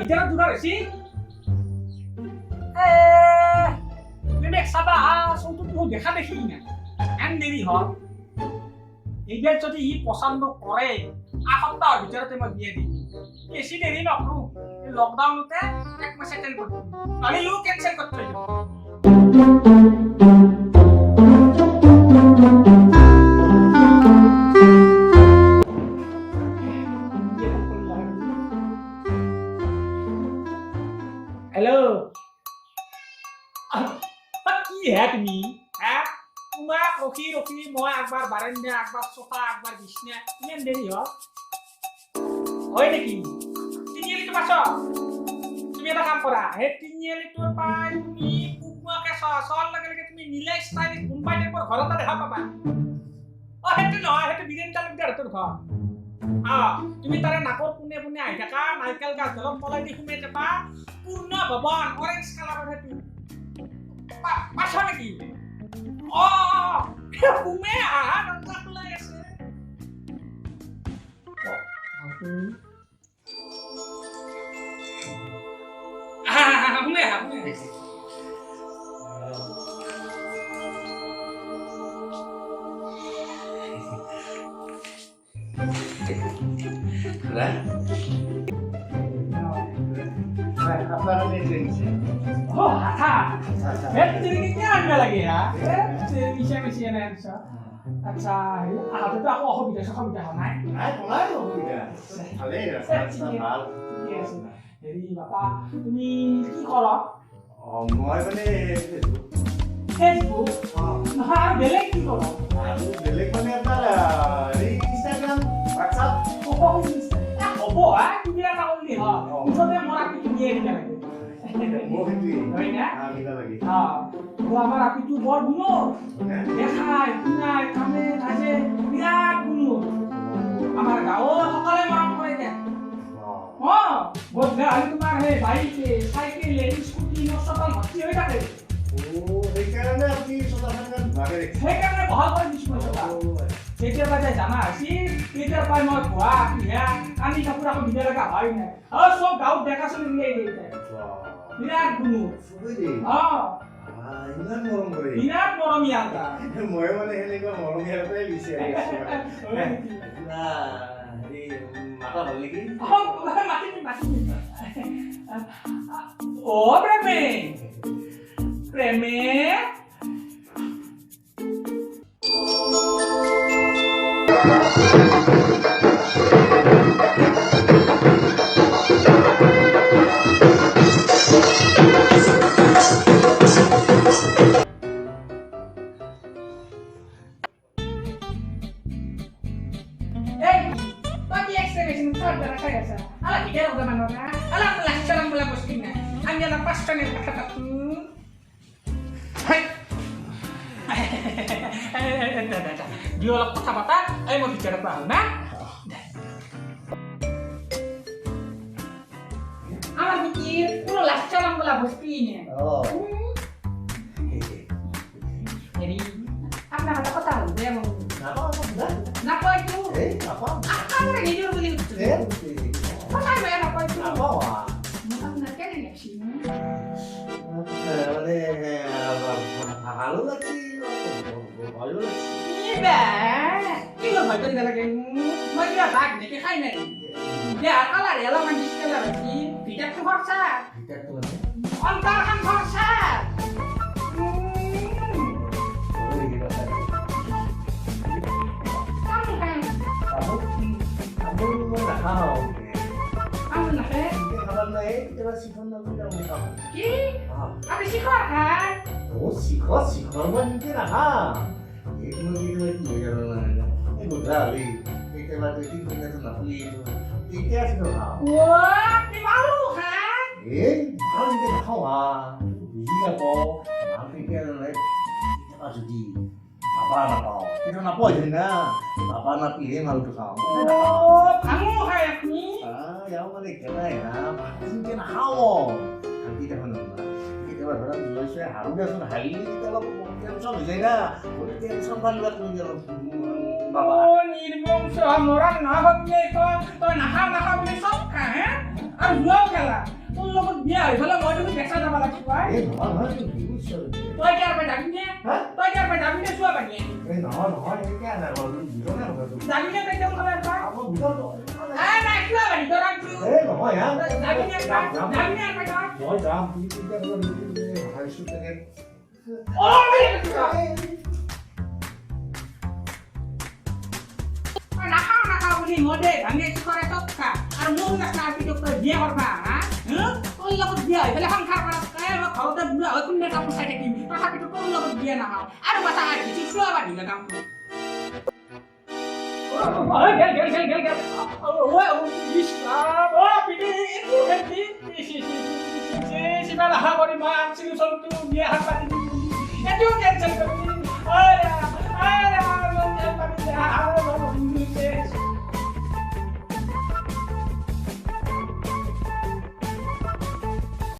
ভিতৰত দূৰৰ হৈছি তুমি চাবা চৌটোতো দেখা দেখি না এন দেৰি হ'ল এইবাৰ যদি ই পচন্দ কৰে এসপ্তাহৰ ভিতৰতে মই বিয়া দিম বেছি দেৰি নকৰো লকডাউনতে এক মাহ সেটেল কৰি দিম নহ'লে ইও কেনচেল কৰি থৈ দিব हेलो কি হে তুমি হ্যাঁ তোমাক ৰখি ৰখি মই একবাৰ বাৰান্দা একবাৰ সোফা একবাৰ বিছনা ইমান দেৰি হ'ল হয় নেকি তিনিআলিটো পাছ তুমি এটা কাম কৰা সেই তিনিআলিটোৰ পাই তুমি পুৱাকে চল লগে লগে তুমি মিলাই ষ্টাইলিছ মুম্বাই টাইপৰ ঘৰ এটা দেখা পাবা সেইটো নহয় সেইটো বীৰেন তালুকদাৰহঁতৰ ঘৰ তুমি তাৰে নাকৰ পোনে পোনে আহি থাকা নাৰিকল গাছডালত পলাই দি সোমাই যাবা পূৰ্ণ ভৱন অৰেঞ্জ কালাৰৰ সেইটো পাছা নেকি সোমে আহা দৰজা খোলাই আছে সোমে আহা আপনারা নিয়ে গেছে আনবা লাগে মিছা মিছি এনে আনছ আচ্ছা আহোঁতেতো আকৌ অসুবিধা হোৱা নাই নাই কোনাই অসুবিধা ভালেই ৰাস্তা ভাল ঠিকে আছে হেৰি বাপা তুমি কি কৰ মই মানে ফেচবুক নহয় আৰু বেলেগ কি কৰ আৰু বেলেগ মানে আপোনাৰ ইনষ্টাগ্ৰাম হোৱাটছআপ হ'ব তুমি এটা কৰিলি মুঠতে মোৰ আপিটো দিয়ে দিবা লাগে হয় না আমাৰ আপিটো বৰ গুণৰ দেখাই শুনাই কামে কাজে বিৰাট গুণৰ আমাৰ গাঁৱৰ সকলে মৰম কৰে দে গধূলি হ'লে তোমাৰ সেই বাইক চাইকেল স্কুটি মটৰচাইকেল ভৰ্তি হৈ থাকে সেইকাৰণে আপুনি চলাচল ভাগে সেইকাৰণে বহাল কৰি দিছো মই চলা তেতিয়াৰ পৰা জানা হৈছি তেতিয়াৰ পৰা মই ভুৱা পিহা কানি কাপোৰ আকৌ দিব লগা হয় নাই চব গাঁৱত দেখা চলি উলিয়াই দিয়ে বিৰাট গুণৰ ইমান মৰম কৰে বিৰাট মৰমীয়াল মই মানে সেনেকুৱা মৰমীয়াল এটাই বিচাৰি আছো মাতা ভাল নেকি প্ৰেমে প্ৰেমে dia oleh kata-kata, mau bicara apa? Alah mikir, lu lah cara mula bosnya. Jadi, apa kata kau tahu dia mau? Napa itu? Apa? Apa lagi dia begitu? Apa yang apa itu? Apa? Bukan benar ini sih. Halo lagi, halo lagi. Iya, ini lo baca di dalam mau dia bag nih kayak ini. Dia kalau dia lo mandi sekali lagi, tidak tuh harsa. Tidak tuh. Antar kan harsa. Kamu kan? Kamu nak tahu? Kamu nak eh? Kalau naik, kita sifon dulu kamu tahu. Ki? Apa sih kok kan? Oh, sikor mah mungkin itu jalan berlari kita lagi kita tenang itu kita sih tahu Wah, ini malu kan? kalau kita tahu bisa kok nanti kita naik kita kasih di apa kita apa aja nah apa pilih malu tuh kamu kamu kayak nih yang mana kita ya pasti kita tahu nanti kita menunggu kita berharap Indonesia harusnya sudah hari ini kita lakukan sama Zaina udah dia sampai lihat menjalan Oh, ini bang seorang orang nak apa ni kau nak ni sok kan? আৰু যোৱাও খেলা তোৰ লগত বিয়া হৈ পেলাই মই তুমি দেখা যাব লাগিব এই নহয় নহয় তুমি কি কৈছা তই কি আৰু যাবি নে হা? তই কি আৰু যাবি নে চোৱা বাকি এই নহয় নহয় এই কিয় নাই বাৰু তুমি বুজা নাই কথাটো যাবি নে তই দেখোন খালে তই মই বুজা নাই চোৱা বাকি তই ৰাখবি এই নহয় হা যাবি নে যাম যাম যাবি নে আৰু তই মই যাম তুমি চিন্তা কৰিবা ভাবিছো তাকে অ নাখাওঁ বুলি মই দে ভাঙি কৰে চব খা আৰু মোৰ নাখাওঁ পিতক তই বিয়া কৰবা হা তোৰ লগত বিয়া হৈ পেলাই সংসাৰ কৰা মই ঘৰতে বুঢ়া হৈ কোনে কাপোৰ চাই থাকিম তথাপিতো তোৰ লগত বিয়া নাখাওঁ আৰু কথা আহিছে চোৱা বাঢ়িলে কামটো বিয়া